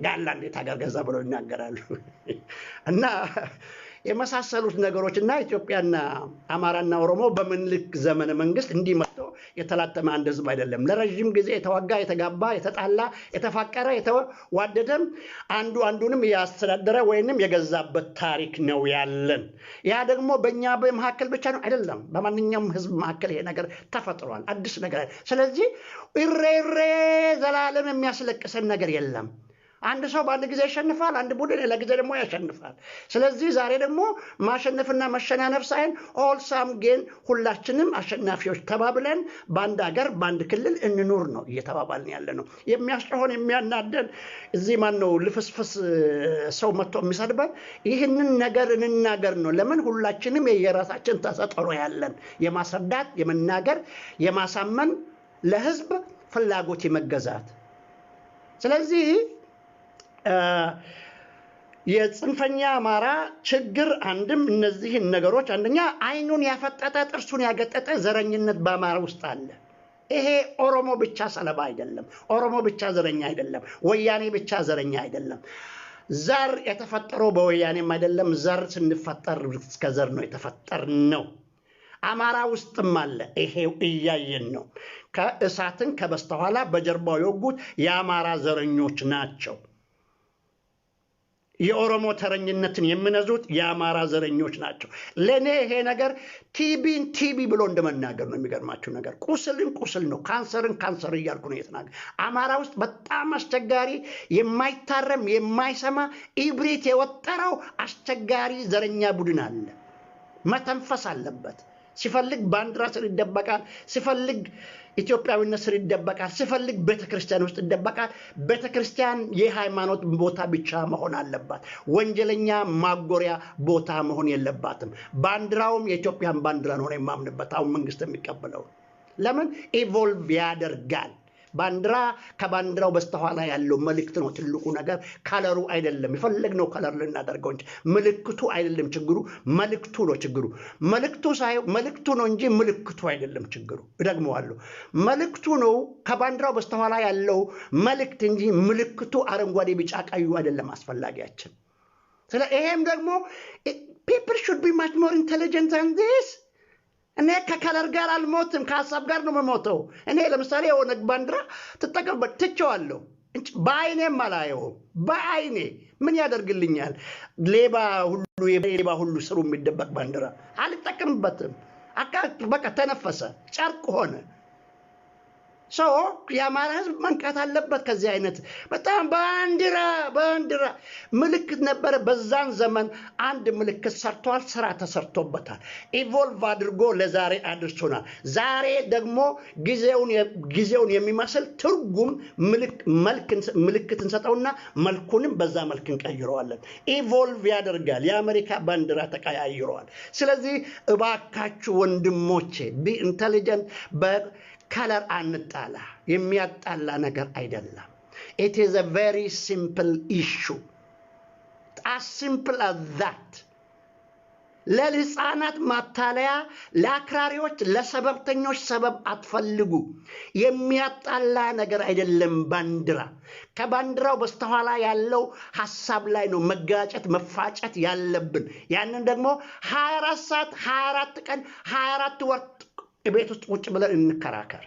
ጋላ እንዴት ሀገር ገዛ ብለው ይናገራሉ እና የመሳሰሉት ነገሮችና ኢትዮጵያና አማራና ኦሮሞ በምንልክ ዘመነ መንግስት እንዲመጣ የተላተመ አንድ ህዝብ አይደለም ለረጅም ጊዜ የተዋጋ የተጋባ የተጣላ የተፋቀረ የተዋደደም አንዱ አንዱንም ያስተዳደረ ወይንም የገዛበት ታሪክ ነው ያለን ያ ደግሞ በእኛ በመሐከል ብቻ ነው አይደለም በማንኛውም ህዝብ መሐከል ይሄ ነገር ተፈጥሯል አዲስ ነገር ስለዚህ እሬሬ ዘላለም የሚያስለቅሰን ነገር የለም አንድ ሰው በአንድ ጊዜ ያሸንፋል አንድ ቡድን ሌላ ጊዜ ደግሞ ያሸንፋል ስለዚህ ዛሬ ደግሞ ማሸነፍና መሸናነፍ ሳይሆን ኦል ሳም ጌን ሁላችንም አሸናፊዎች ተባብለን በአንድ ሀገር በአንድ ክልል እንኑር ነው እየተባባልን ያለ ነው የሚያስጨሆን የሚያናደን እዚህ ማን ነው ልፍስፍስ ሰው መጥቶ የሚሰድበን ይህንን ነገር እንናገር ነው ለምን ሁላችንም የየራሳችን ተሰጥሮ ያለን የማስረዳት የመናገር የማሳመን ለህዝብ ፍላጎት የመገዛት ስለዚህ የጽንፈኛ አማራ ችግር አንድም እነዚህ ነገሮች አንደኛ አይኑን ያፈጠጠ ጥርሱን ያገጠጠ ዘረኝነት በአማራ ውስጥ አለ ይሄ ኦሮሞ ብቻ ሰለባ አይደለም ኦሮሞ ብቻ ዘረኛ አይደለም ወያኔ ብቻ ዘረኛ አይደለም ዘር የተፈጠረው በወያኔም አይደለም ዘር ስንፈጠር እስከ ዘር ነው የተፈጠርነው አማራ ውስጥም አለ ይሄው እያየን ነው ከእሳትን ከበስተኋላ በጀርባው የወጉት የአማራ ዘረኞች ናቸው የኦሮሞ ተረኝነትን የሚነዙት የአማራ ዘረኞች ናቸው ለኔ ይሄ ነገር ቲቢን ቲቢ ብሎ እንደመናገር ነው የሚገርማችሁ ነገር ቁስልን ቁስል ነው ካንሰርን ካንሰር እያልኩ ነው የተናገር አማራ ውስጥ በጣም አስቸጋሪ የማይታረም የማይሰማ ኢብሪት የወጠረው አስቸጋሪ ዘረኛ ቡድን አለ መተንፈስ አለበት ሲፈልግ ባንዲራ ስር ይደበቃል ሲፈልግ ኢትዮጵያዊነት ስር ይደበቃል ሲፈልግ ቤተክርስቲያን ውስጥ ይደበቃል ቤተክርስቲያን የሃይማኖት ቦታ ብቻ መሆን አለባት ወንጀለኛ ማጎሪያ ቦታ መሆን የለባትም ባንዲራውም የኢትዮጵያን ባንዲራ ነው የማምንበት አሁን መንግስት የሚቀበለው ለምን ኢቮልቭ ያደርጋል ባንዲራ ከባንዲራው በስተኋላ ያለው መልእክት ነው ትልቁ ነገር ካለሩ አይደለም ይፈልግነው ካለር ልናደርገው እንጂ ምልክቱ አይደለም ችግሩ መልእክቱ ነው ችግሩ መልእክቱ ነው እንጂ ምልክቱ አይደለም ችግሩ እደግመዋለሁ መልእክቱ ነው ከባንዲራው በስተኋላ ያለው መልእክት እንጂ ምልክቱ አረንጓዴ ቢጫ ቀዩ አይደለም አስፈላጊያችን ስለ ይሄም ደግሞ people should be much more intelligent than this እኔ ከከለር ጋር አልሞትም ከሐሳብ ጋር ነው የምሞተው እኔ ለምሳሌ የሆነ ባንዲራ ተጠቀምበት ትቼዋለሁ በአይኔም አላየው በአይኔ ምን ያደርግልኛል ሌባ ሁሉ ስሩ የሚደበቅ ባንዲራ አልጠቀምበትም በቃ ተነፈሰ ጨርቅ ሆነ ሰው የአማራ ህዝብ መንቃት አለበት ከዚህ አይነት በጣም ባንዲራ ምልክት ነበር በዛን ዘመን አንድ ምልክት ሰርቷል ስራ ተሰርቶበታል ኢቮልቭ አድርጎ ለዛሬ አድርሶናል ዛሬ ደግሞ ጊዜውን የሚመስል ትርጉም ምልክት እንሰጠውና መልኩንም በዛ መልክ እንቀይረዋለን ኢቮልቭ ያደርጋል የአሜሪካ ባንዲራ ተቀያይሯል ስለዚህ እባካችሁ ወንድሞቼ ቢ ኢንተሊጀንት color አንጣላ የሚያጣላ ነገር አይደለም it is a very simple issue as simple as that ለልሳናት ማታለያ ለአክራሪዎች ለሰበብተኞች ሰበብ አትፈልጉ የሚያጣላ ነገር አይደለም ባንዲራ ከባንዲራው በስተኋላ ያለው ሐሳብ ላይ ነው መጋጨት መፋጨት ያለብን ያንን ደግሞ 24 ሰዓት 24 ቀን 24 ወር ቤት ውስጥ ቁጭ ብለን እንከራከር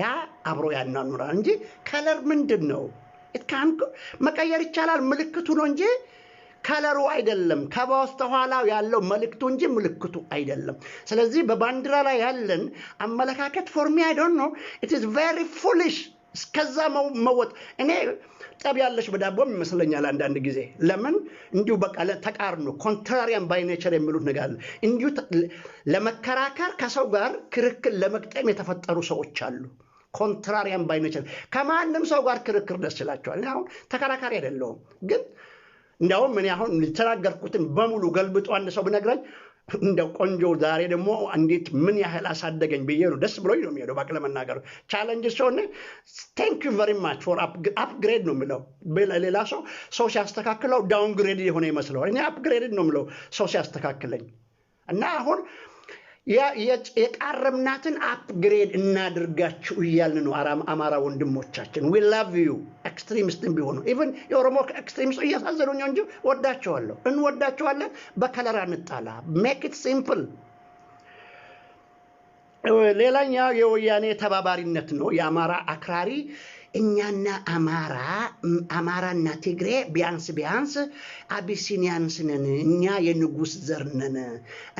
ያ አብሮ ያናኑራል እንጂ ከለር ምንድነው መቀየር ይቻላል ምልክቱ ነው እንጂ ከለሩ አይደለም ከበስተኋላው ያለው መልእክቱ እንጂ ምልክቱ አይደለም ስለዚህ በባንዲራ ላይ ያለን አመለካከት for me I don't know it is very foolish እስከዛ መወጥ እኔ ጠብ ያለሽ በዳቦም ይመስለኛል አንዳንድ ጊዜ ለምን እንዲሁ በቃ ተቃርኖ ኮንትራሪያን ባይ ኔቸር የሚሉት ነገር አለ እንዲሁ ለመከራከር ከሰው ጋር ክርክር ለመቅጠም የተፈጠሩ ሰዎች አሉ ኮንትራሪያን ባይ ኔቸር ከማንም ሰው ጋር ክርክር ደስ ይላቸዋል አሁን ተከራካሪ አይደለም ግን እንደውም ምን አሁን ተናገርኩትን በሙሉ ገልብጦ አንድ ሰው ብነግረኝ እንደው ቆንጆ ዛሬ ደግሞ እንዴት ምን ያህል አሳደገኝ ብዬ ነው ደስ ብሎኝ ነው የሚሄደው ባክለ መናገር ቻሌንጅ ሶነ thank you very much for upgrade ነው ምለው ሌላ ሰው ሲያስተካክለው ዳውንግሬድ የሆነ ይመስለው እኔ upgrade ነው ምለው ሰው ሲያስተካክለኝ እና አሁን የቃረምናትን upgrade እናድርጋችሁ ይያልን ነው አማራ ወንድሞቻችን we love you ኤክስትሪሚስትም ቢሆኑ ኢቭን የኦሮሞ ኤክስትሪሚስቶች እያሳዘኑኝ እንጂ ወዳቸዋለሁ፣ እንወዳቸዋለን። በከለር አንጣላ። ሜክ ኢት ሲምፕል። ሌላኛው የወያኔ ተባባሪነት ነው። የአማራ አክራሪ እኛና አማራና ትግሬ ቢያንስ አቢሲኒያንስ ነን፣ እኛ የንጉስ ዘር ነን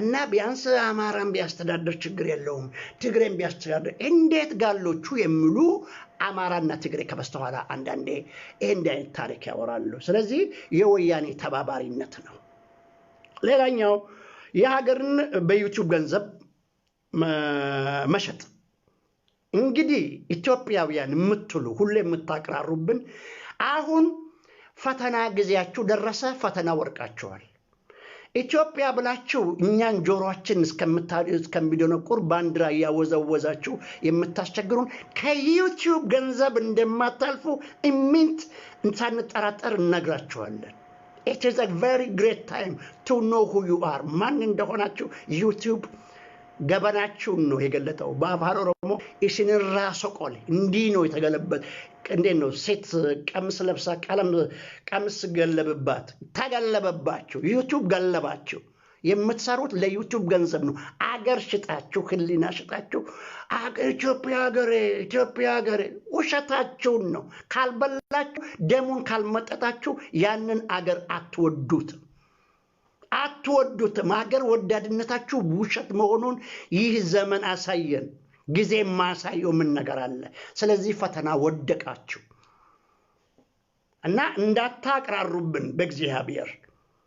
እና ቢያንስ አማራን ቢያስተዳድር ችግር የለውም፣ ትግሬን ቢያስተዳድር እንዴት ጋሎቹ የሚሉ አማራና ትግሬ ከበስተኋላ አንዳንዴ ይሄን አይነት ታሪክ ያወራሉ። ስለዚህ የወያኔ ተባባሪነት ነው። ሌላኛው የሀገርን በዩቲዩብ ገንዘብ መሸጥ። እንግዲህ ኢትዮጵያውያን የምትሉ ሁሌ የምታቀራሩብን አሁን ፈተና ጊዜያችሁ ደረሰ፣ ፈተና ወርቃችኋል። ኢትዮጵያ ብላችሁ እኛን ጆሮአችን እስከሚደነቁር ባንዲራ እያወዘወዛችሁ የምታስቸግሩን ከዩቲዩብ ገንዘብ እንደማታልፉ ኢሚንት ሳንጠራጠር እነግራችኋለን። It is a very great time to know who you are. ማን እንደሆናችሁ ዩቲዩብ ገበናችሁን ነው የገለጠው። በአፋን ኦሮሞ ኢሲንራ ሶቆል እንዲህ ነው የተገለበት። እንዴት ነው ሴት ቀምስ ለብሳ ቀምስ ገለበባት፣ ተገለበባችሁ፣ ዩቲዩብ ገለባችሁ። የምትሰሩት ለዩቲዩብ ገንዘብ ነው። አገር ሽጣችሁ፣ ህሊና ሽጣችሁ ኢትዮጵያ ሀገሬ ውሸታችሁን ነው። ካልበላችሁ፣ ደሙን ካልመጠጣችሁ ያንን አገር አትወዱትም። ሀገር ወዳድነታችሁ ውሸት መሆኑን ይህ ዘመን አሳየን። ጊዜ ማሳየው ምን ነገር አለ? ስለዚህ ፈተና ወደቃችሁ እና እንዳታቅራሩብን በእግዚአብሔር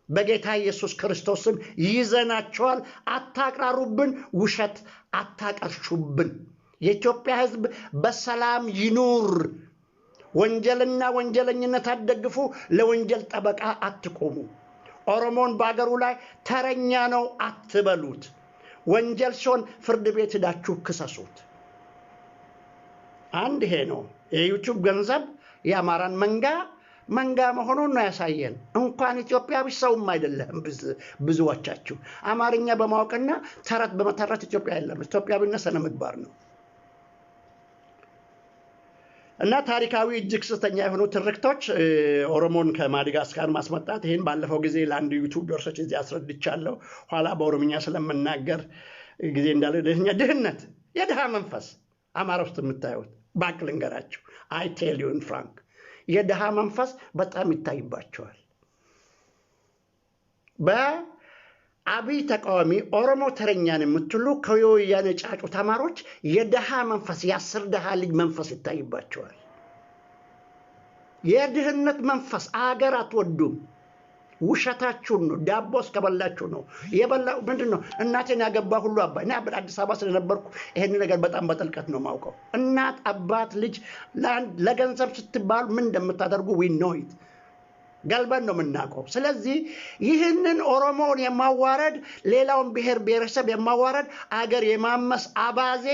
በጌታ ኢየሱስ ክርስቶስም ይዘናችኋል። አታቅራሩብን፣ ውሸት አታቀርሹብን። የኢትዮጵያ ሕዝብ በሰላም ይኑር። ወንጀልና ወንጀለኝነት አትደግፉ። ለወንጀል ጠበቃ አትቆሙ። ኦሮሞን በአገሩ ላይ ተረኛ ነው አትበሉት። ወንጀል ሲሆን ፍርድ ቤት ሄዳችሁ ክሰሱት። አንድ ይሄ ነው። የዩቲዩብ ገንዘብ የአማራን መንጋ መሆኑን ነው ያሳየን። እንኳን ኢትዮጵያዊ ሰውም አይደለም። ብዙዎቻችሁ አማርኛ በማወቅና ተረት በመተረት ኢትዮጵያ የለም። ኢትዮጵያዊነት ስነ ምግባር ነው እና ታሪካዊ እጅግ ስተኛ የሆኑ ትርክቶች ኦሮሞን ከማዳጋስካር ማስመጣት። ይሄን ባለፈው ጊዜ ለአንድ ዩቲዩብ ደርሶች እዚህ አስረድቻለሁ። ኋላ በኦሮምኛ ስለምናገር ጊዜ እንዳለ ድህነት፣ የድሃ መንፈስ አማራ ውስጥ የምታዩት ባክ ልንገራችሁ። አይ ቴል ዩ ኢን ፍራንክ የድሃ መንፈስ በጣም ይታይባቸዋል። በአብይ ተቃዋሚ ኦሮሞ ተረኛን የምትሉ ከወያኔ ጫጩ ተማሮች የድሃ መንፈስ የአስር ድሃ ልጅ መንፈስ ይታይባቸዋል። የድህነት መንፈስ አገር አትወዱም። ውሸታችሁን ነው። ዳቦ እስከበላችሁ ነው የበላው። ምንድን ነው እናቴን ያገባ ሁሉ አባይ። እኔ አዲስ አበባ ስለነበርኩ ይሄን ነገር በጣም በጥልቀት ነው ማውቀው። እናት አባት ልጅ ለገንዘብ ስትባሉ ምን እንደምታደርጉ we know it galban ነው የምናውቀው። ስለዚህ ይህንን ኦሮሞን የማዋረድ ሌላውን ብሔር ብሔረሰብ የማዋረድ አገር የማመስ አባዜ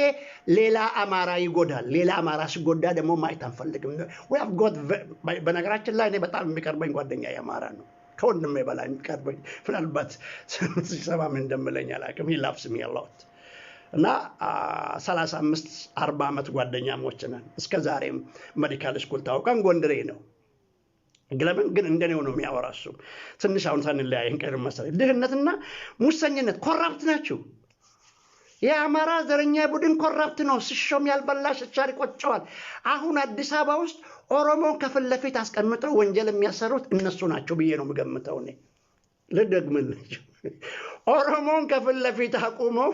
ሌላ አማራ ይጎዳል። ሌላ አማራ ሲጎዳ ደግሞ ማየት አንፈልግም። we have got በነገራችን ላይ እኔ በጣም የሚቀርበኝ ጓደኛ የአማራ ነው። ከወንድሜ በላይ የሚቀርበኝ ምናልባት ሲሰማ ምን እንደምለኝ አላውቅም። he loves me a lot እና 35-40 ዓመት ጓደኛሞች ነን። እስከ ዛሬም ሜዲካል ስኩል ታውቀን ጎንደሬ ነው። ግን እንደኔው ነው የሚያወራሱ። ትንሽ አሁን ሳንለያየን ቀርም መሰለኝ። ድህነትና ሙሰኝነት ኮራፕት ናቸው። የአማራ ዘረኛ ቡድን ኮራፕት ነው። ሲሾም ያልበላሽ ቻሪ ቆጨዋል። አሁን አዲስ አበባ ውስጥ ኦሮሞን ከፊት ለፊት አስቀምጠው ወንጀል የሚያሰሩት እነሱ ናቸው ብዬ ነው የምገምተው። እኔ ልደግምልህ፣ ኦሮሞን ከፊት ለፊት አቁመው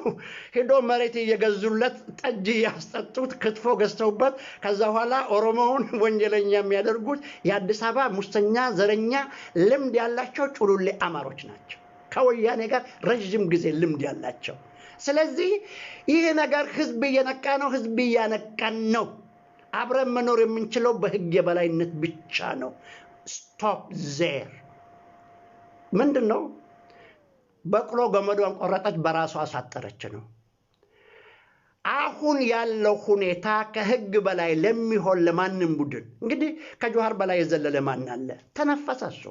ሄዶ መሬት እየገዙለት ጠጅ ያስጠጡት ክትፎ ገዝተውበት ከዛ በኋላ ኦሮሞውን ወንጀለኛ የሚያደርጉት የአዲስ አበባ ሙሰኛ ዘረኛ ልምድ ያላቸው ጩሉሌ አማሮች ናቸው። ከወያኔ ጋር ረጅም ጊዜ ልምድ ያላቸው። ስለዚህ ይህ ነገር ህዝብ እየነቃ ነው። ህዝብ እያነቃን ነው። አብረን መኖር የምንችለው በህግ የበላይነት ብቻ ነው። ስቶፕ ዜር። ምንድን ነው? በቅሎ ገመዷን ቆረጠች፣ በራሷ አሳጠረች ነው። አሁን ያለው ሁኔታ ከህግ በላይ ለሚሆን ለማንም ቡድን እንግዲህ ከጆሃር በላይ የዘለለ ማን አለ? ተነፈሰሱ።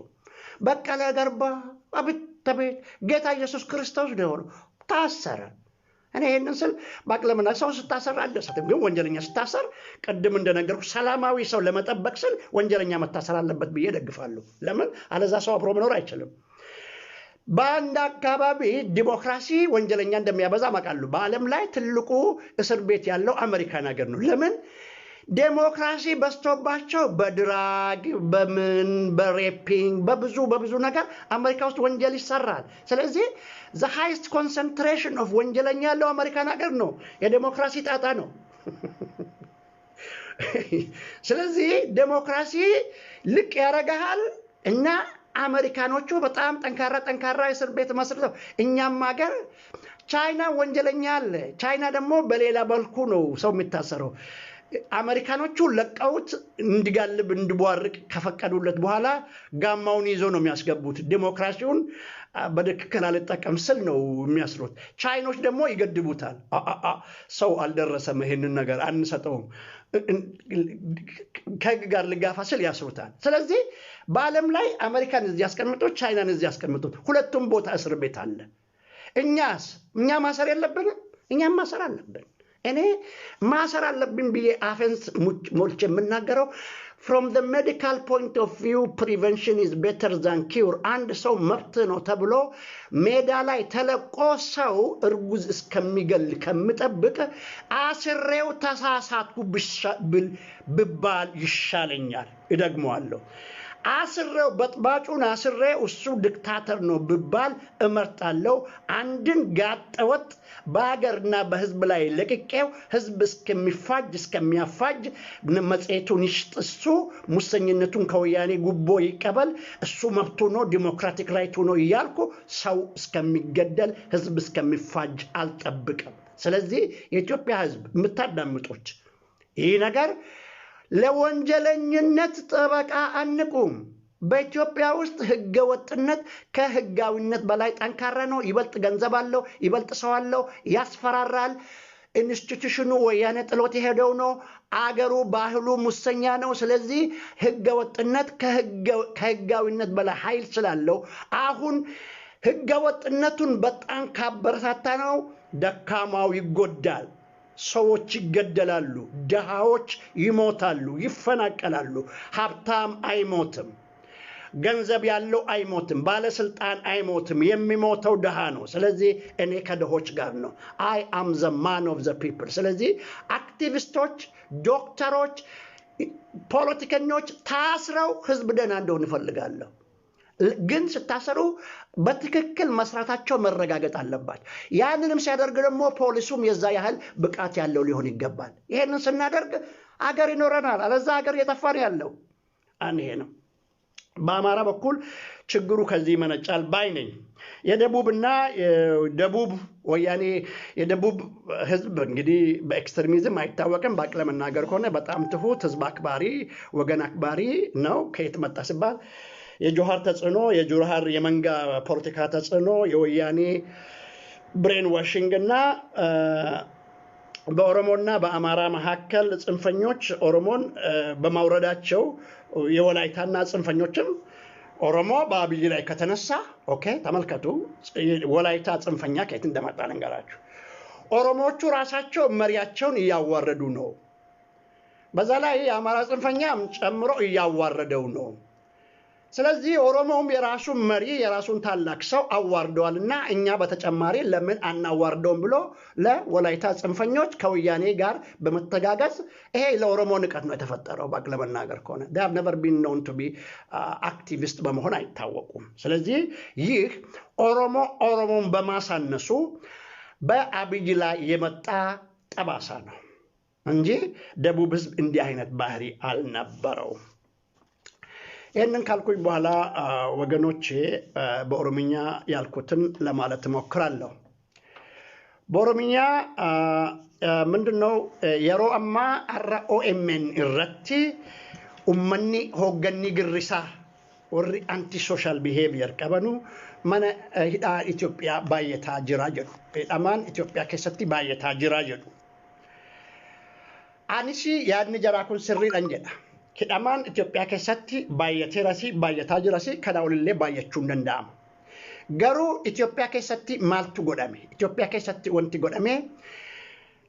በቀለ ገርባ አቤት ጌታ ኢየሱስ ክርስቶስ ነው ታሰረ። እኔ ይሄንን ስል ባቅለምና ሰው ስታሰር አልደሰትም። ግን ወንጀለኛ ስታሰር ቅድም እንደነገርኩ ሰላማዊ ሰው ለመጠበቅ ስል ወንጀለኛ መታሰር አለበት ብዬ ደግፋለሁ። ለምን አለዛ ሰው አብሮ መኖር አይችልም። በአንድ አካባቢ ዲሞክራሲ ወንጀለኛ እንደሚያበዛ ማቃሉ። በዓለም ላይ ትልቁ እስር ቤት ያለው አሜሪካን ሀገር ነው። ለምን ዴሞክራሲ በስቶባቸው በድራግ በምን በሬፒንግ በብዙ ነገር አሜሪካ ውስጥ ወንጀል ይሰራል። ስለዚህ the highest concentration of ወንጀለኛ ያለው አሜሪካን ሀገር ነው። የዴሞክራሲ ጣጣ ነው። ስለዚህ ዴሞክራሲ ልቅ ያረጋል እና አሜሪካኖቹ በጣም ጠንካራ እስር ቤት መስርተው እኛም ሀገር ቻይና ወንጀለኛ አለ። ቻይና ደግሞ በሌላ መልኩ ነው ሰው የሚታሰረው። አሜሪካኖቹ ለቀውት እንዲጋልብ እንዲቧርቅ ከፈቀዱለት በኋላ ጋማውን ይዞ ነው የሚያስገቡት። ዲሞክራሲውን በትክክል አልጠቀም ስል ነው የሚያስሩት። ቻይኖች ደግሞ ይገድቡታል። ሰው አልደረሰም፣ ይሄንን ነገር አንሰጠውም፣ ከህግ ጋር ልጋፋ ስል ያስሩታል። ስለዚህ በዓለም ላይ አሜሪካን እዚህ ያስቀምጡት፣ ቻይናን እዚህ ያስቀምጡት። ሁለቱም ቦታ እስር ቤት አለ። እኛ ማሰር የለብንም? እኛም ማሰር አለብን። እኔ ማሰር አለብን ብዬ አፌንስ ሞልቼ የምናገረው from the medical point of view prevention is better than cure። አንድ ሰው መብት ነው ተብሎ ሜዳ ላይ ተለቆ ሰው እርጉዝ እስከሚገል ከምጠብቅ አስሬው ተሳሳትኩ ብባል ይሻለኛል። እደግመዋለሁ። አስሬው በጥባጩን አስሬው እሱ ዲክታተር ነው ብባል እመርጣለሁ። አንድን ጋጠወጥ በአገርና በህዝብ ላይ ለቅቄው ህዝብ እስከሚያፋጅ መጽሔቱን ይሽጥ፣ እሱ ሙሰኝነቱን ከወያኔ ጉቦ ይቀበል፣ እሱ መብቱ ነው ዲሞክራቲክ ራይቱ ነው እያልኩ ሰው እስከሚገደል ህዝብ እስከሚፋጅ አልጠብቅም። ስለዚህ የኢትዮጵያ ህዝብ የምታዳምጡት ይህ ነገር ለወንጀለኝነት ጠበቃ አንቁም። በኢትዮጵያ ውስጥ ህገወጥነት ከህጋዊነት በላይ ጠንካራ ነው። ይበልጥ ገንዘብ አለው፣ ይበልጥ ሰው አለው፣ ያስፈራራል። ኢንስቲትዩሽኑ ወያኔ ጥሎት የሄደው ነው። አገሩ ባህሉ ሙሰኛ ነው። ስለዚህ ህገወጥነት ከህጋዊነት በላይ ኃይል ስላለው አሁን ህገወጥነቱን በጣም ካበረታታ ነው ደካማው ይጎዳል። ሰዎች ይገደላሉ፣ ድሃዎች ይሞታሉ፣ ይፈናቀላሉ። ሀብታም አይሞትም፣ ገንዘብ ያለው አይሞትም፣ ባለስልጣን አይሞትም። የሚሞተው ድሃ ነው። ስለዚህ እኔ ከድሆች ጋር ነው። አይ አም ዘ ማን ኦፍ ዘ ፒፕል። ስለዚህ አክቲቪስቶች፣ ዶክተሮች፣ ፖለቲከኞች ታስረው ህዝብ ደህና እንደሆነ እፈልጋለሁ። ግን ስታሰሩ በትክክል መስራታቸው መረጋገጥ አለባቸው። ያንንም ሲያደርግ ደግሞ ፖሊሱም የዛ ያህል ብቃት ያለው ሊሆን ይገባል። ይሄንን ስናደርግ አገር ይኖረናል። አለዛ አገር እየጠፋ ነው ያለው። ይሄ ነው። በአማራ በኩል ችግሩ ከዚህ መነጫል ባይ ነኝ። የደቡብና የደቡብ ወያኔ የደቡብ ህዝብ እንግዲህ በኤክስትሪሚዝም አይታወቅም። ባቅ ለመናገር ከሆነ በጣም ትሁት ህዝብ አክባሪ ወገን አክባሪ ነው። ከየት መጣ ሲባል የጆሃር ተጽዕኖ፣ የጆሃር የመንጋ ፖለቲካ ተጽዕኖ፣ የወያኔ ብሬን ዋሽንግ እና በኦሮሞና በአማራ መካከል ጽንፈኞች ኦሮሞን በማውረዳቸው የወላይታና ጽንፈኞችም ኦሮሞ በአብይ ላይ ከተነሳ ኦኬ ተመልከቱ። ወላይታ ጽንፈኛ ከየት እንደመጣ ልንገራችሁ። ኦሮሞቹ ራሳቸው መሪያቸውን እያዋረዱ ነው። በዛ ላይ የአማራ ጽንፈኛም ጨምሮ እያዋረደው ነው። ስለዚህ ኦሮሞም የራሱን መሪ የራሱን ታላቅ ሰው አዋርደዋልና እኛ በተጨማሪ ለምን አናዋርደውም ብሎ ለወላይታ ጽንፈኞች ከወያኔ ጋር በመተጋገዝ ይሄ ለኦሮሞ ንቀት ነው የተፈጠረው። ባቅ ለመናገር ከሆነ they have never been known to be activist በመሆን አይታወቁም። ስለዚህ ይህ ኦሮሞን በማሳነሱ በአብይ ላይ የመጣ ጠባሳ ነው እንጂ ደቡብ ህዝብ እንዲህ አይነት ባህሪ አልነበረው። ይህንን ካልኩኝ በኋላ ወገኖቼ በኦሮምኛ ያልኩትን ለማለት ሞክራለሁ። በኦሮምኛ ምንድነው የሮ አማ አራ ኦኤምኤን እረቲ ኡመኒ ሆገኒ ግሪሳ ወሪ አንቲ ሶሻል ቢሄቪየር ቀበኑ ማነ ሂዳ ኢትዮጵያ ባየታ ጅራ ጀዱ ሄዳማን ኢትዮጵያ ከሰቲ ባየታ ጅራ ጀዱ አንሲ ያድን ጀራኩን ስሪ አንጀዳ ሂዳማን ኢትዮጵያ ከሰቲ ባየቴራሲ ባየታ ጅራሲ ከዳውልሌ ባየቹ እንደንዳም Garuu Itoophiyaa keessatti maaltu godhame? Itoophiyaa keessatti wanti godhame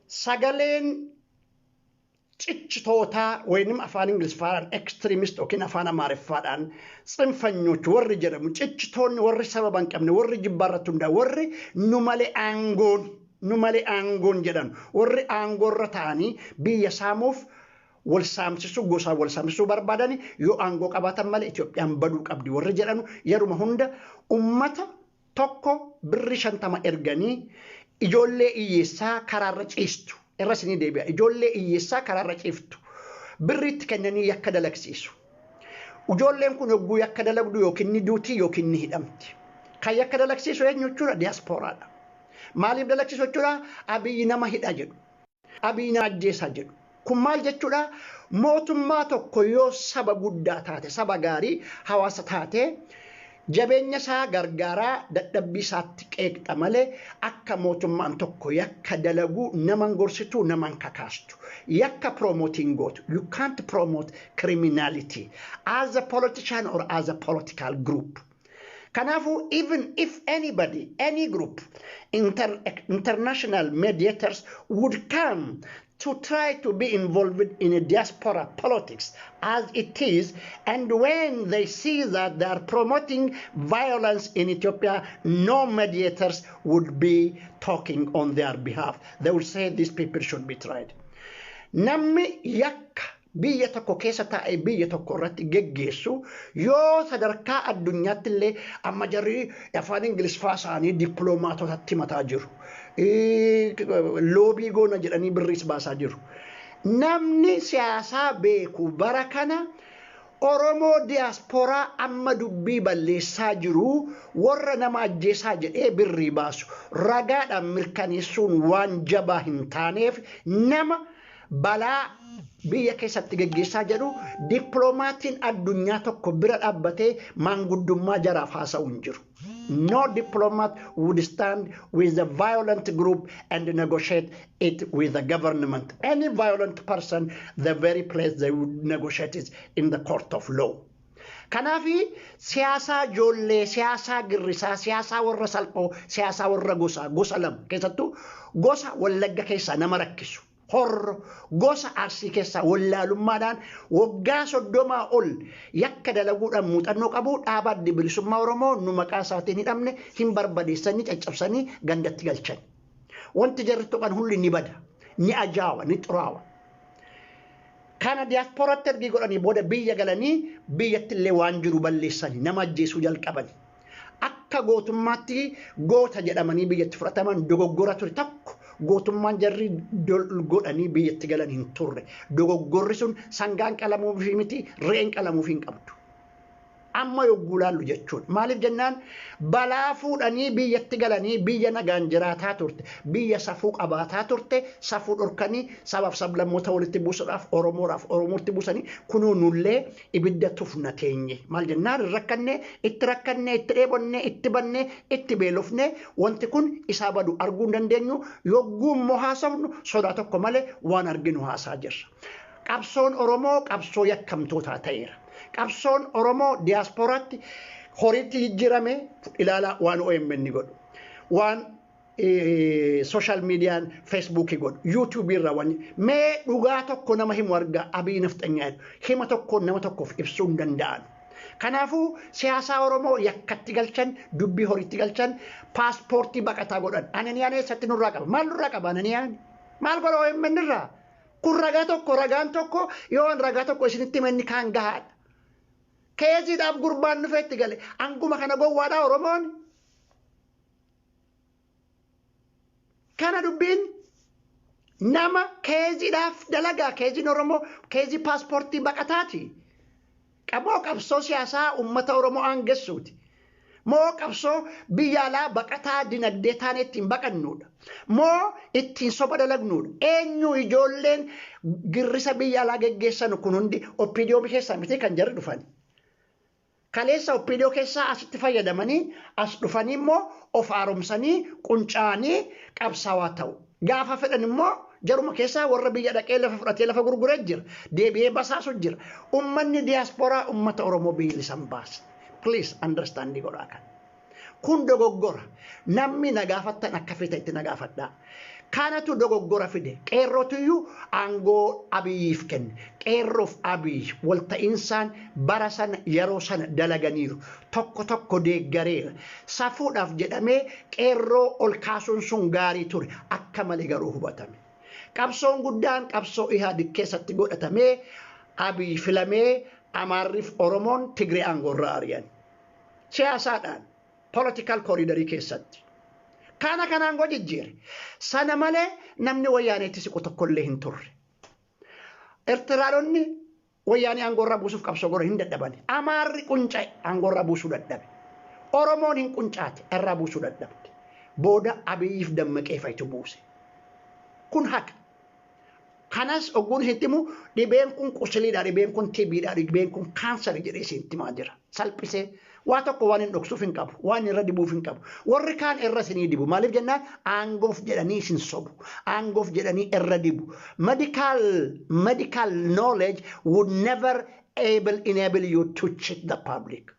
sagaleen ciccitootaa waynim afaan Ingiliffaan extremist yookiin afaan Amaariffaadhaan tsinfanyoች warri jedhamu ciccitoonni warri sababa hin qabne warri jibbaarratti hundaa warri nu malee aangoon jedhan warri aangoorra ta'anii biyya saamuuf wal saamsisu gosa wal saamsisu barbaadani yoo aangoo qabaatan malee Itoophiyaan baduu qabdi warri jedhanu yeruma hunda ummata tokko birri 50 erganii ijoollee hiyyeessaa karaarra ciistu. Irrasini deebi'a ijoollee hiyyeessaa karaarra ciiftu birriitti kennanii yakka dalagsiisu. Ijoolleen kun yogguu yakka dalagdu yookiin ni duutii yookiin ni hidhamti. Kan yakka dalagsiisu eenyu jechuudha? Diyaaspooraadha. Maaliif dalagsiisu jechuudha? Abiyyi nama hidha jedhu. Abiyyi nama ajjeesaa jedhu. Kun maal jechuudha? Mootummaa tokko yoo saba guddaa taate saba gaarii hawaasa taate jabeenya isaa gargaaraa dadhabbii isaatti qeeqxa malee akka mootummaan tokko yakka dalagu naman gorsitu naman kakaastu yakka promoting gootu. You can't promote criminality as a politician or as a political group. Kanafu even if anybody, any group, international mediators would come to try to be involved in a diaspora politics as it is, and when they see that they are promoting violence in Ethiopia, no mediators would be talking on their behalf. They would say these people should be tried. Namni yakka biyya tokko keessa taa'ee biyya tokko irratti geggeessu yoo sadarkaa addunyaatti illee amma jarri afaan Ingiliffaa isaanii dippiloomaatotatti mataa jiru. Loobii goona jedhanii birriis baasaa jiru. Namni siyaasaa beeku bara kana Oromoo diyaaspooraa amma dubbii balleessaa jiru warra nama ajjeesaa jedhee birrii baasu ragaadhaan mirkaneessuun waan jabaa hin taaneef nama balaa biyya keessatti geggeessaa jedhu diploomaatiin addunyaa tokko bira dhaabbatee maanguddummaa jaraaf haasa'u hin jiru. No diplomat would stand with a violent group and negotiate it with the government. Any violent person, the very place they would negotiate is in the court of law. Kanafi siyaasaa ijoollee, siyaasaa girrisaa, siyaasaa warra salphoo, siyaasaa warra gosa lama keessattuu gosa Wallagga keessaa nama rakkisu. Horro gosa Arsii keessa wallaalummaadhaan waggaa 30 ol yakka dalaguudhaan muuxannoo qabu dhaabaa Adda Bilisummaa Oromoo nu maqaa isaatiin hidhamne hin barbadeessanii caccabsanii gandatti galchan. Wanti jarri tuqan hulli ni bada, ni ajaawa, ni xuraawa. Kana diyaaspooraatti ergi godhanii booda biyya galanii biyyatti illee waan jiru balleessanii nama ajjeesuu jalqabani. Akka gootummaatti goota jedhamanii biyyatti fudhataman dogoggora ture tokko. Gootummaan jarri godhanii biyyatti galan hin turre. Dogoggorri sun sangaan qalamuuf miti, re'een qalamuuf hin qabdu. Amma yogguu laallu jechuudha. Maaliif jennaan balaa fuudhanii biyyatti galanii biyya nagaan jiraataa turte, biyya safuu qabaataa turte, safuu dhorkanii sabaaf sablammoota walitti buusuudhaaf Oromootti buusanii kunoo nullee ibidda tufna teenye. Maal jennaan rakkanne, itti dheebonne, itti banne, itti beelofne wanti kun isaa badu arguu hin dandeenyu yogguu immoo haasofnu sodaa tokko malee waan arginu haasaa jirra. Qabsoon Oromoo qabsoo yakkamtootaa ta'eera. Qabsoon Oromoo diyaaspooraatti horiitti jijjiirame ilaala waan OMN godhu. Waan social meediyaan Facebookii godhu, YouTube irraa waan mee dhugaa tokko nama himu argaa Abiy Nafxanyaa hima tokko nama tokkoof ibsuu hin danda'an. Kanaafuu siyaasaa Oromoo yakkatti galchan, dubbii horiitti galchan, paaspoortii baqataa godhan. Ananiyaan eessatti nurraa qaba? Maal nurraa qaba ananiyaan? Maal godha OMN irraa? Kun ragaan tokko yoo an ragaa tokko isinitti manni kaan gahaadha. Keeziidhaaf gurbaan dhufeetti gale anguma kana gowwaadhaa Oromoon. Kana dubbiin nama keeziidhaaf dalagaa keeziin Oromoo keezii paaspoortii baqataati. Qamoo qabsoo siyaasaa uummata Oromoo aangessuuti. Moo qabsoo biyya alaa baqataa dinagdee taane ittiin baqannuudha. Moo ittiin soba dalagnuudha. Eenyu ijoolleen girrisa biyya alaa geggeessan kun hundi oppidiyoo keessaa miti kan jarri dhufani. Kaleessa oppidiyoo keessaa asitti fayyadamanii as dhufanii immoo of haaromsanii quncaanii qabsaawaa ta'u. Gaafa fedhan immoo jaruma keessaa warra biyya dhaqee lafa fudhatee lafa gurguree jira. Deebi'ee basaasu jira. Uummanni diyaaspooraa uummata Oromoo bilisan baasa. Please understand the Gorakan. Kun dogoggora. Namni nagaafattan akka fite itti nagaafadhaa. Kanatu dogoggora fide. Qeerrootiyyuu aangoo Abiyyiif kenne. Qeerroof Abiyyi walta'insaan bara sana yeroo sana dalaganiiru. Tokko deeggareera. Safuudhaaf jedhamee qeerroo ol kaasuun sun gaarii ture. Akka malee garuu hubatame. Qabsoon guddaan qabsoo Ihaadig keessatti godhatamee Abiyyi filamee Amaarriif Oromoon Tigree aangoorraa ari'an. Siyaasaadhaan political corridorii keessatti. Kana kanaan jijjiire. Sana malee namni wayyaaneetti siqu tokkollee hin turre. Eertiraadonni wayyaanee aangoorraa buusuuf qabsoo godhan hin dadhabani. Amaarri qunca'e aangoorraa buusuu dadhabe. Oromoon hin quncaate irraa buusuu dadhabde. Booda Abiyyiif dammaqee fayitu buuse. Kun haqa. Kanas ogguun isitti himu dhibeen kun qusiliidha, dhibeen kun TB'dha, dhibeen kun kaansari jedhee isitti himaa jira. Salphisee waa tokko waan hin dhoksuuf hin qabu, waan irra dibuuf hin qabu. Warri kaan irra isinii dibu. Maaliif jennaan aangoof jedhanii isin sobu. Aangoof jedhanii irra dibu. Medical knowledge would never enable you to cheat the public.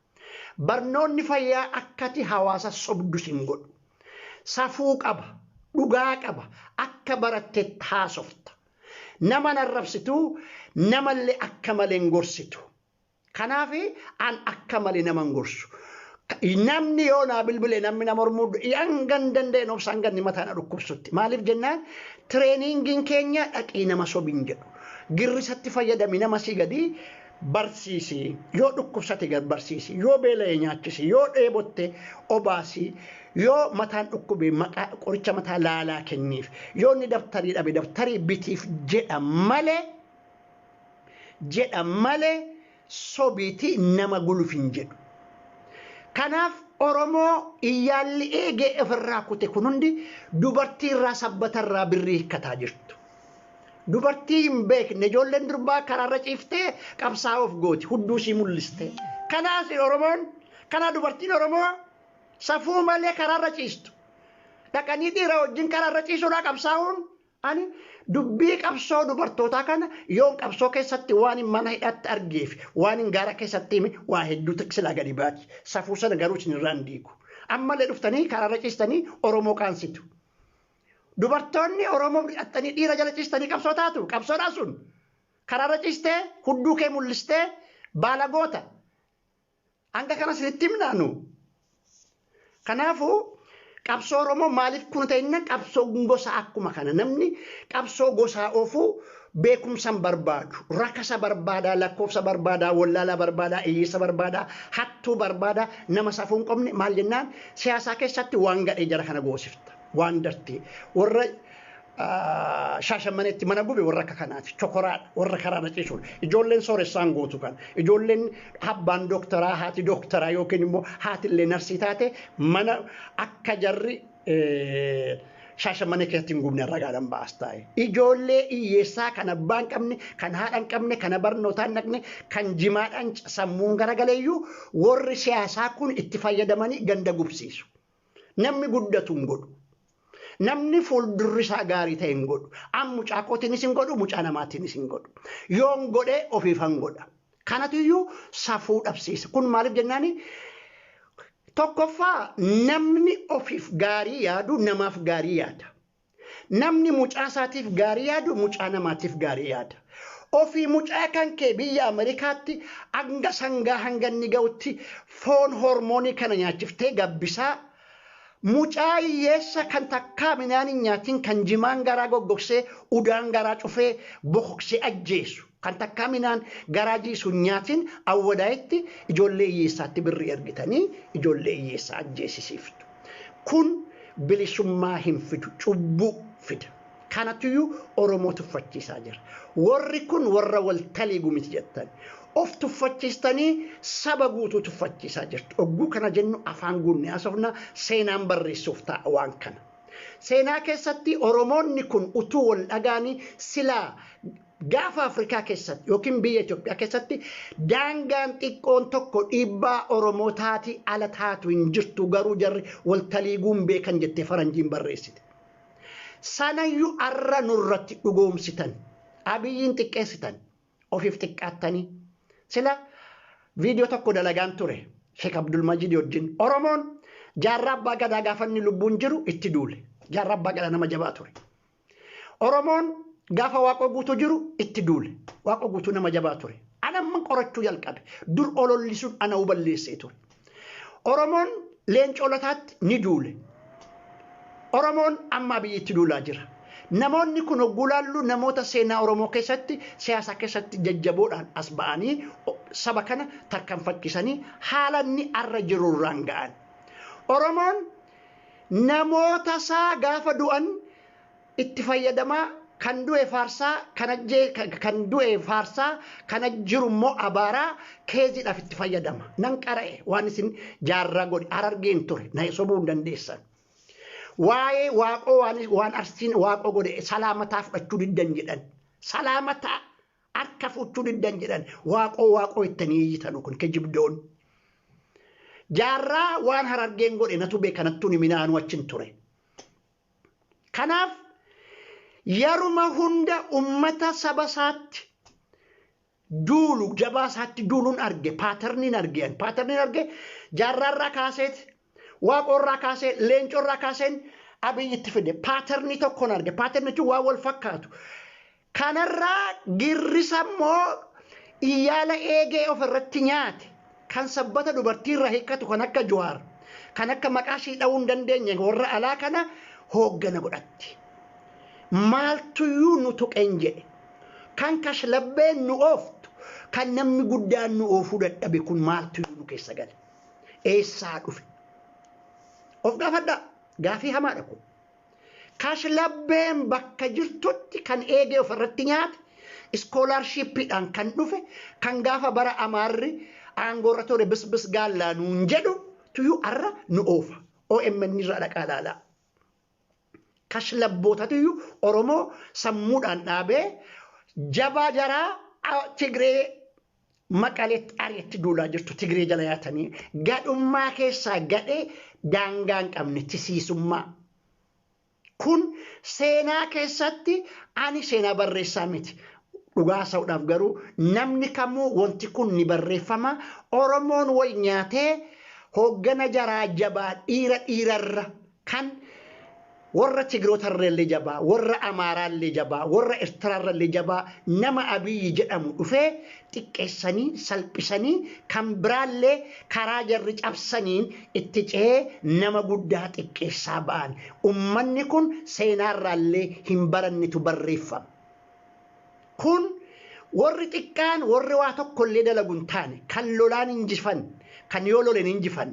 Barnoonni fayyaa akkati hawaasa sobdu sin godhu. Safuu qaba, dhugaa qaba, akka baratte haasofta. Nama narrabsitu, namallee akka malee hin gorsitu. Kanaafi an akka malee nama hin gorsu. Namni yoo naa bilbilee namni nama mormuu hangan danda'een obsa hangan ni mataan dhukkubsutti. Maaliif jennaan tireeningiin keenya dhaqii nama sobin jedhu. Girrisatti fayyadami nama si gadi barsiisi. Yoo dhukkubsate gad barsiisi. Yoo beela'ee nyaachisi. Yoo dheebotte obaasi. Yoo mataan dhukkubee maqaa qoricha mataa laalaa kenniif. Yoo inni dabtarii dhabe dabtarii bitiif jedha malee sobiiti nama guluuf hin jedhu. Kanaaf Oromoo iyyaalli eegee ofirraa kute kun hundi dubartii irraa sabbatarraa birrii hiikkataa jirtu. Dubartii hin beekne ijoolleen durbaa karaarra ciiftee qabsaa'uuf gooti hudduu sii mul'iste. Kanaas Oromoon kana dubartiin Oromoo safuu malee karaarra ciistu. Dhaqanii dhiira wajjin karaarra ciisuudhaa qabsaa'uun ani dubbii qabsoo dubartootaa kana yoon qabsoo keessatti waan hin mana hidhatti argeef waan hin gaara keessatti hime waa hedduu tiksilaa gadi baati. Safuu sana garuu isin irraan diigu. Ammallee dhuftanii karaarra ciistanii Oromoo qaansitu. Dubartoonni Oromoo hidhattanii dhiira jala ciistanii qabsoo taatu. Qabsoodhaa sun karaarra ciistee hudduu kee mul'istee baala goota. Hanga kana sinitti himnaanu. Kanaafuu qabsoo Oromoo maaliif kun ta'inna qabsoo gosa akkuma kana namni qabsoo gosaa oofuu beekumsan barbaadu. Rakasa barbaadaa, lakkoofsa barbaadaa, wallaalaa barbaadaa, hiyyeessa barbaadaa, hattuu barbaadaa nama safuu hin qabne maal jennaan siyaasaa keessatti waan gadhee jara kana goosifta. Waan dartee warra Shaashammaneetti mana gube warra akka kanaati. Chokoraadha warra karaarra ciisuudha. Ijoolleen sooressaan gootu kan. Ijoolleen abbaan dooktaraa haati dooktaraa yookiin immoo haatillee narsii taate mana akka jarri Shaashammanee keessatti hin gubne ragaadhaan baas taa'e. Ijoollee hiyyeessaa kan abbaan qabne, kan haadhaan qabne, kan barnootaan dhaqne, kan jimaadhaan sammuun garagaleeyyuu warri siyaasaa kun itti fayyadamanii ganda gubsiisu. Namni guddatu hin godhu. Namni fuuldurri isaa gaarii ta'e hin godhu. An mucaa kootiinis hin godhu, mucaa namaatiinis hin godhu. Yoon godhee ofiif hin godha. Kanatuyyuu safuu dhabsiisa. Kun maaliif jennaani? Tokkoffaa namni ofiif gaarii yaadu namaaf gaarii yaada. Namni mucaa isaatiif gaarii yaadu mucaa namaatiif gaarii yaada. Ofii mucaa kan kee biyya Ameerikaatti hanga sangaa hanga inni ga'utti foon hormoonii kana nyaachiftee gabbisaa mucaa hiyyeessa kan takkaa midhaan hin nyaatin kan jimaan garaa goggogsee udaan garaa cufee bokoksee ajjeesu kan takkaa midhaan garaa jiisu hin nyaatin awwadaa'itti ijoollee hiyyeessaatti birrii ergitanii ijoollee hiyyeessaa ajjeesisiiftu. Kun bilisummaa hin fidu, cubbuu fida. Kanatuyyuu Oromoo tuffachiisaa jira. Warri kun warra waltalii gumiti jettan. Of tuffachiistanii saba guutuu tuffachiisaa jirtu. Ogguu kana jennu afaan guunne haasofna seenaan barreessuuf ta'a waan kana. Seenaa keessatti Oromoonni kun utuu wal dhagaanii silaa gaafa Afrikaa keessatti yookiin biyya Itoophiyaa keessatti daangaan xiqqoon tokko dhiibbaa Oromoo taati ala taatu hin jirtu garuu jarri waltalii guun beekan jettee faranjiin barreessite. Sanayyuu arra nurratti dhugoomsitan. Abiyyiin xiqqeessitan. Ofiif xiqqaattanii. Sila viidiyoo tokko dalagaan ture. Sheekh Abdul Majid wajjin Oromoon jaarraa abbaa gadaa gaafanni lubbuun jiru itti duule jaarraa abbaa gadaa nama jabaa ture oromoon gaafa waaqoo guutuu jiru itti duule waaqoo guutuu nama jabaa ture anamman qorachuu jalqabe dur olollisuun ana huballeessee ture oromoon leencoo lataatti ni duule oromoon amma biyyitti duulaa jira namoonni kun oggulaallu namoota seenaa oromoo keessatti siyaasa keessatti jajjaboodhaan as ba'anii saba kana tarkaanfachiisanii haala inni arra jiru irraan ga'an oromoon namoota isaa gaafa du'an itti fayyadamaa kan du'e faarsaa kan du'e faarsaa kana jiru immoo abaaraa keeziidhaaf itti fayyadama nan qara'e waan isin jaarraa godhe arargeen ture na sobuu hin dandeessan waa'ee waaqoo waan arsiin waaqoo godhe salaamataa fudhachuu diddan jedhan salaamataa harka fudhachuu diddan jedhan waaqoo ittanii iyyitan kun kijibdoon jaarraa waan harargeen godhe natu beekanattuun himinaanu achin ture kanaaf yaruma hunda ummata saba isaatti duulu jabaa isaatti duuluun arge paaterniin arge jaarraarraa kaaseeti waaqorraa kaasee leencorraa kaaseen abiyyitti fide paaterni tokkoon arge paaternichi waa wal fakkaatu kanarraa girrisa immoo iyyaala eegee ofirratti nyaate kan sabbata dubartiirra hiikkatu kan akka Jawaar kan akka maqaashii dha'uu hin dandeenye warra alaa kana hooggana godhatti maaltuyyuu nu tuqeen jedhe kan kashlabbeen nu ooftu kan namni guddaan nu oofuu dadhabe kun maaltuyyuu nu keessa gale eessaa dhufe of gaafadha gaafii hamaadha kun kashlabbeen bakka jirtutti kan eegee ofirratti nyaate iskoolaarshiippiidhaan kan dhufe kan gaafa bara amaarri aangoorra ture bisbis gaallaa nuun jedhu tuyyuu arra nu oofa OMN irraa dhaqaa laalaa kashlabbootatu oromoo sammuudhaan dhaabee jabaa jaraa Tigree maqaleetti ari'atti duulaa jirtu Tigree jala yaatanii gadhummaa keessaa gadhee daangaa hin qabne tisiisummaa kun seenaa keessatti ani seenaa barreessaa miti dhugaa sa'uudhaaf garuu namni kamuu wanti kun ni barreeffama oromoon way nyaatee hooggana jaraa jabaa dhiirarra kan warra Tigrootarrellee jabaa warra Amaaraallee jabaa warra Eertiraarrellee jabaa nama Abiyyi jedhamu dhufee xiqqeessanii salphisanii kan biraallee karaa jarri cabsaniin itti ce'ee nama guddaa xiqqeessaa ba'an ummanni kun seenaarraallee hin barannitu barreeffama kun warri xiqqaan warri waa tokkollee dalaguun taane kan lolaan injifan kan yoo loleen injifan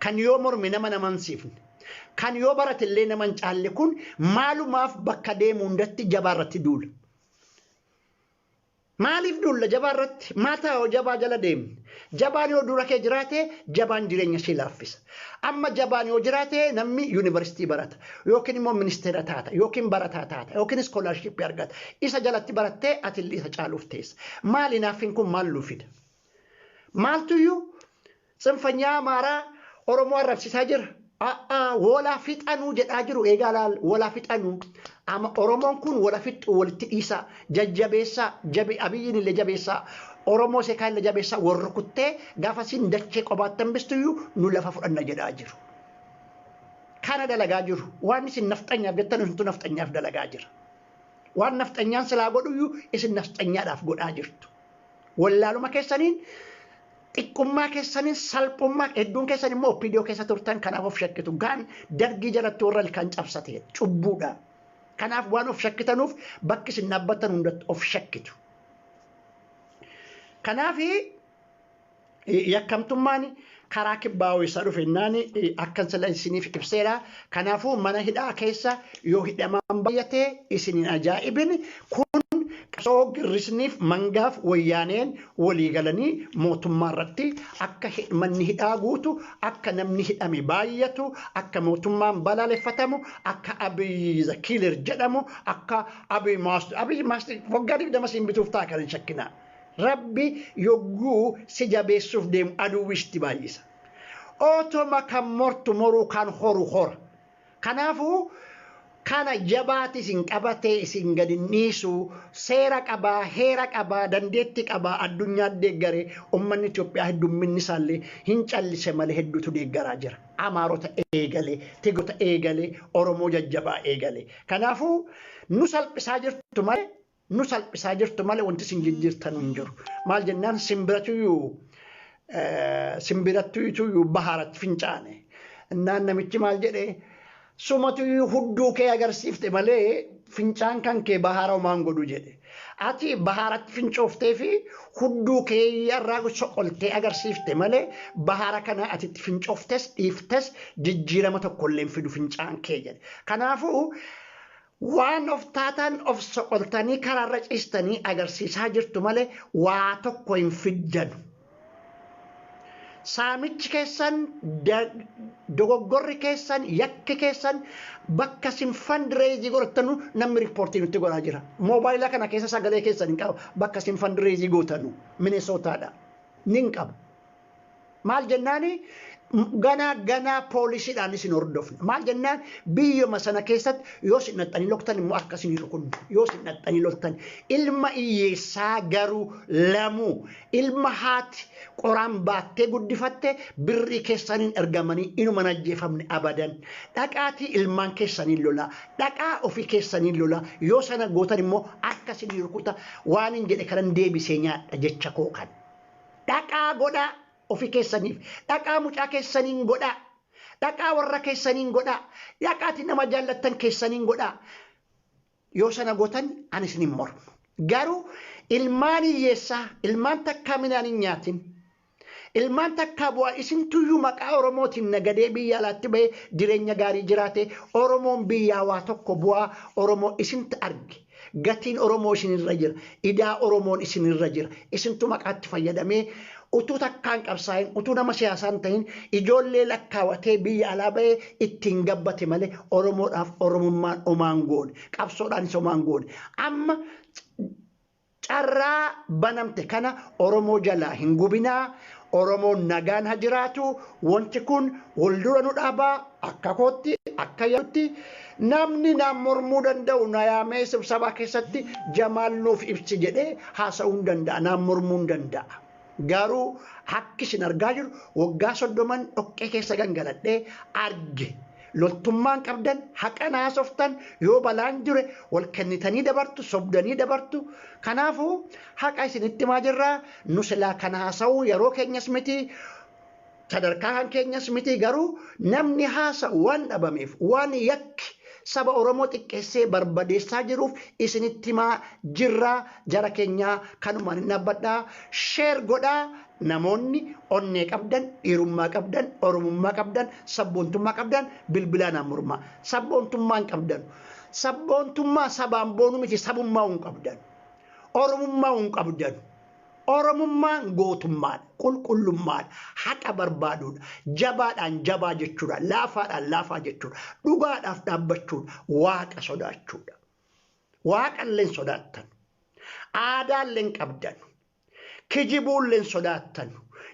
kan yoo morme nama namansiifne kan yoo baratillee naman caalle kun maalumaaf bakka deemu hundatti jabaarratti duula maaliif duula jabaarratti maataa yoo jabaa jala deemne jabaan yoo dura kee jiraate jabaan jireenya ishee laaffisa amma jabaan yoo jiraate namni yuunivarsiitii barata yookiin immoo ministeera taata yookiin barataa taata yookiin iskoolaarshiippii argata isa jalatti barattee atillee isa caaluuf teessa maali naafin kun maal luufida maaltuyyuu sinfanyaa amaaraa oromoo arrabsiisaa jira wala fixanuu jedhaa jiru eegaalaal wala fixanuu ama oromoon kun wala fixu walitti dhiisaa jajjabeessaa abiyyiin illee jabeessaa oromoo seekaan illee jabeessaa warra kuttee gaafa siin dachee qobaattan bistuyyuu nu lafa fudhanna jedhaa jiru kana dalagaa jiru waan isin nafxanyaaf jettan isintu nafxanyaaf dalagaa jira waan nafxanyaan silaa godhuyyuu isin nafxanyaadhaaf godhaa jirtu wallaaluma keessaniin xiqqummaa keessaniin salphummaa hedduun keessan immoo OPDO keessa turtan kanaaf of shakkitu gaan dargii jalatti warra ilkaan cabsate cubbuudha kanaaf waan of shakkitanuuf bakki isin dhaabbatan hundatti of shakkitu kanaaf yakkamtummaan karaa kibbaa isa dhufennaan akkan sila isiniif ibseera kanaafuu mana hidhaa keessa yoo hidhamaan baay'atee isiniin ajaa'ibin kun soo girrisniif mangaaf wayyaaneen walii galanii mootummaa irratti akka manni hidhaa guutu akka namni hidhame baay'atu akka mootummaan balaaleffatamu akka Abiy Zakiiler jedhamu akka Abiy Maastar waggaa 20 siin bituuf ta'a kan hin shakkinaa rabbi yogguu si jabeessuuf deemu aduwwisti baay'isa ootoma kan mortu moruu kan horu hora kanaafuu kana jabaati isin qabatee isin gadi dhiisu seera qabaa heera qabaa dandeetti qabaa addunyaa deeggaree ummanni Itoophiyaa heddumminni isaallee hin callise malee hedduutu deeggaraa jira. Amaarota eegalee Tigrota eegalee Oromoo jajjabaa eegalee kanaafuu nu salphisaa jirtu malee wanti isin jijjiirtan hin jiru. Maal jennaan simbirattuyyuu baharatti fincaane innaan namichi maal jedhee sumatuyyuu hudduu kee agarsiifte malee fincaan kan kee bahara homaan godhu jedhe. Ati baharatti fincooftee fi hudduu kee irraa soqoltee agarsiifte malee bahara kana atitti fincooftes dhiiftes jijjiirama tokkollee hin fidu fincaan kee jedhe. Kanaafuu waan of taatan of soqoltanii karaarra ciistanii agarsiisaa jirtu malee waa tokko hin fiddanu. Saamichi keessan dogoggorri keessan yakki keessan bakka isin fundraising godhatanu namni riippoortii nutti godhaa jira. Moobaayila kana keessa sagalee keessan hin qabu bakka isin fundraising gootanu Minesootaadha nin qaba. Maal jennaani ganaa poolisiidhaan isin hordofna. Maal jennaan biyyuma sana keessatti yoo isin dhaxxanii loltan immoo akka isin rukunnu yoo isin dhaxxanii loltan ilma hiyyeessaa garuu lamuu ilma haati qoraan baattee guddifatte birrii keessaniin ergamanii inuma ajjeefamne abadan. Dhaqaatii ilmaan keessaniin lolaa dhaqaa ofii keessaniin lolaa yoo sana gootan immoo akka isin rukuta waan hin jedhe kanan deebisee nyaadha jecha koo kan. Dhaqaa godhaa ofii keessaniif dhaqaa mucaa keessaniin godhaa dhaqaa warra keessaniin godhaa dhaqaati nama jaallattan keessaniin godhaa yoo sana gootan ani isin hin mormu. Garuu ilmaan hiyyeessaa ilmaan takkaa midhaan hin nyaatin ilmaan takkaa bu'aa isin tuyyuu maqaa Oromootiin nagadee biyya alaatti bahee jireenya gaarii jiraate Oromoon biyyaa waa tokko bu'aa Oromoo isintu arge. Gatiin Oromoo isinirra jira idaa Oromoon isinirra jira isintu maqaatti fayyadamee utuu takkaan qabsaa'in utuu nama siyaasaan ta'in ijoollee lakkaawatee biyya alaa bahee ittiin gabbate malee Oromoodhaaf Oromummaan omaan goone qabsoodhaanis omaan goone. Amma carraa banamte kana Oromoo jalaa hin gubinaa. Oromoon nagaan haa jiraatu wanti kun waldura nu dhaabaa akka kootti akka yaatti namni naan mormuu danda'u na yaamee sibsabaa keessatti Jamaal nuuf ibsi jedhee haasa'uu hin danda'a naan mormuu hin danda'a. Garuu hakki isin argaa jiru waggaa 30 dhoqqee keessa gangaladhee arge. Loltummaan qabdan haqa naasoftan yoo balaan jire wal kennitanii dabartu sobdanii dabartu. Kanaafuu haqa isinitti maa jirraa nu silaa kana haasa'uu yeroo keenyas miti sadarkaa kan keenyas miti garuu namni haasa'u waan dhabameef waan yakki saba Oromoo xiqqeessee barbadeessaa jiruuf isinitti maa jirraa jara keenyaa kanumaan hin dhaabbadhaa sheer godhaa. Namoonni onnee qabdan dhiirummaa qabdan Oromummaa qabdan sabboontummaa qabdan bilbilaan mormaa sabboontummaan qabdan sabboontummaa sabaan boonu miti sabummaa hin qabdan Oromummaa hin qabdan Oromummaan gootummaan qulqullummaan haqa barbaaduudha jabaadhaan jabaa jechuudha laafaadhaan laafaa jechuudha dhugaadhaaf dhaabbachuudha waaqa sodaachuudha waaqalleen sodaattan aadaalleen qabdan. Kijibuulleen sodaattan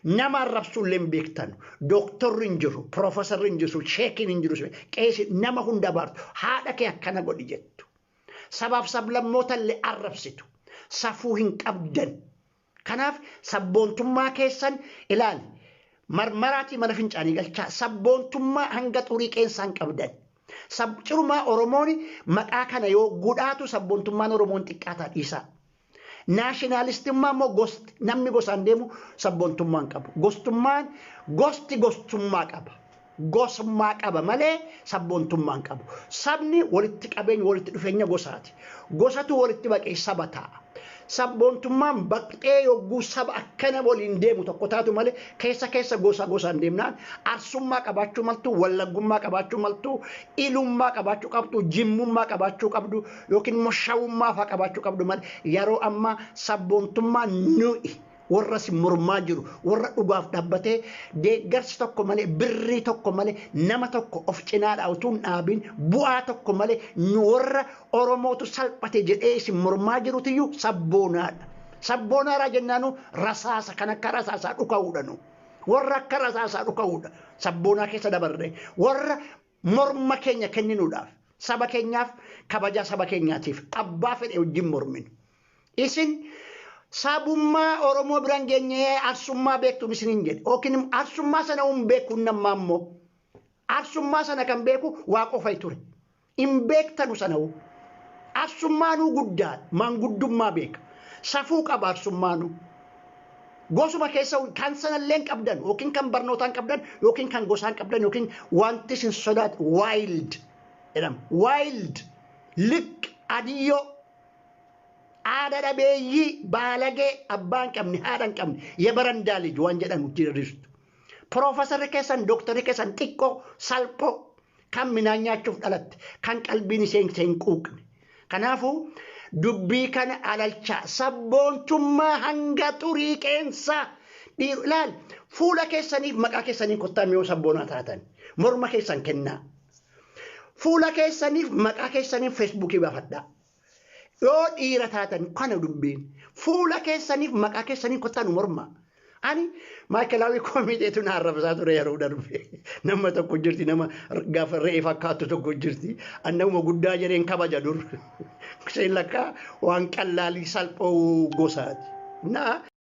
nama arrabsuulleen beektan dooktorri hin jiru piroofeesarri hin jiru sheekiin hin jiru qeesi nama hunda baartu haadha kee akkana godhi jettu sabaaf sablammootallee arrabsitu safuu hin qabdan. Kanaaf sabboontummaa keessan ilaali marmaraatii mana fincaanii galchaa sabboontummaa hanga xurii qeensaan qabdan. Cirumaa Oromoon maqaa kana yoo gudhaatu sabboontummaan Oromoon xiqqaataa dhiisaa. Naashinaalistummaa immoo gosti namni gosaan deemu sabboontummaan qabu. Gosti gostummaa qaba. Gosummaa qaba malee sabboontummaan qabu. Sabni walitti qabeenya walitti dhufeenya gosaati. Gosatu walitti baqee saba ta'a. Sabboontummaan baqxee yogguu saba akkana waliin deemu tokko taatu malee keessa gosaan deemnaan arsummaa qabaachuu maltu wallaggummaa qabaachuu maltu ilummaa qabaachuu qabdu jimmummaa qabaachuu qabdu yookiin immoo shawummaa fa'aa qabaachuu qabdu malee yeroo ammaa sabboontummaa nuyi warra si mormaa jiru warra dhugaaf dhaabbatee deeggarsi tokko malee birrii tokko malee nama tokko of cinaadhaa utuu hin dhaabin bu'aa tokko malee nu warra Oromootu salphate jedhee si mormaa jiruutiyyuu sabboonaadha. Sabboonaadha jennaanu rasaasa kan akka rasaasaa dhuka'uudha nu warra akka rasaasaa dhuka'uudha sabboonaa keessa dabarre warra morma keenya kenninuudhaaf saba keenyaaf kabaja saba keenyaatiif abbaa fedhe wajjin mormin. Isin sabummaa Oromoo biraan geenyee arsummaa beektu isiniin jedhe yookiin arsummaa sana beeku nammaa immoo arsummaa sana kan beeku waa qofa ture. In beektanu sana'u arsummaanuu guddaa manguddummaa beeka. Safuu qaba arsummaanuu. Gosuma keessa kan sanalleen qabdan yookiin kan barnootaan qabdan yookiin kan gosaan qabdan yookiin wanti sin sodaat wild jedhama. Wild liq adiyyoo aada dhabeeyyii baalagee abbaan qabni haadhan qabni yebarandaa lij waan jedhan jirristu. Profeesarri keessan dooktarri keessan xiqqoo salphoo kan midhaan nyaachuuf dhalatte kan qalbiin isheen hin quuqne. Kanaafuu dubbii kana alalchaa sabboontummaa hanga xurii qeensaa ilaal fuula keessaniif maqaa keessaniin kottaa miyoo sabboonaa taatan morma keessan kennaa. Fuula keessaniif maqaa keessaniin feesbuukii baafadhaa. Yoo dhiira taatan kana dubbiin fuula keessaniif maqaa keessaniin kottaa nu mormaa. Ani maakelaawii koomiteetu na arrabsaa ture yeroo darbe nama tokko jirti nama gaafa re'ee fakkaattu tokko jirti annama guddaa jedheen kabaja dur. Lakkaa waan qallaalii salphoo gosaati.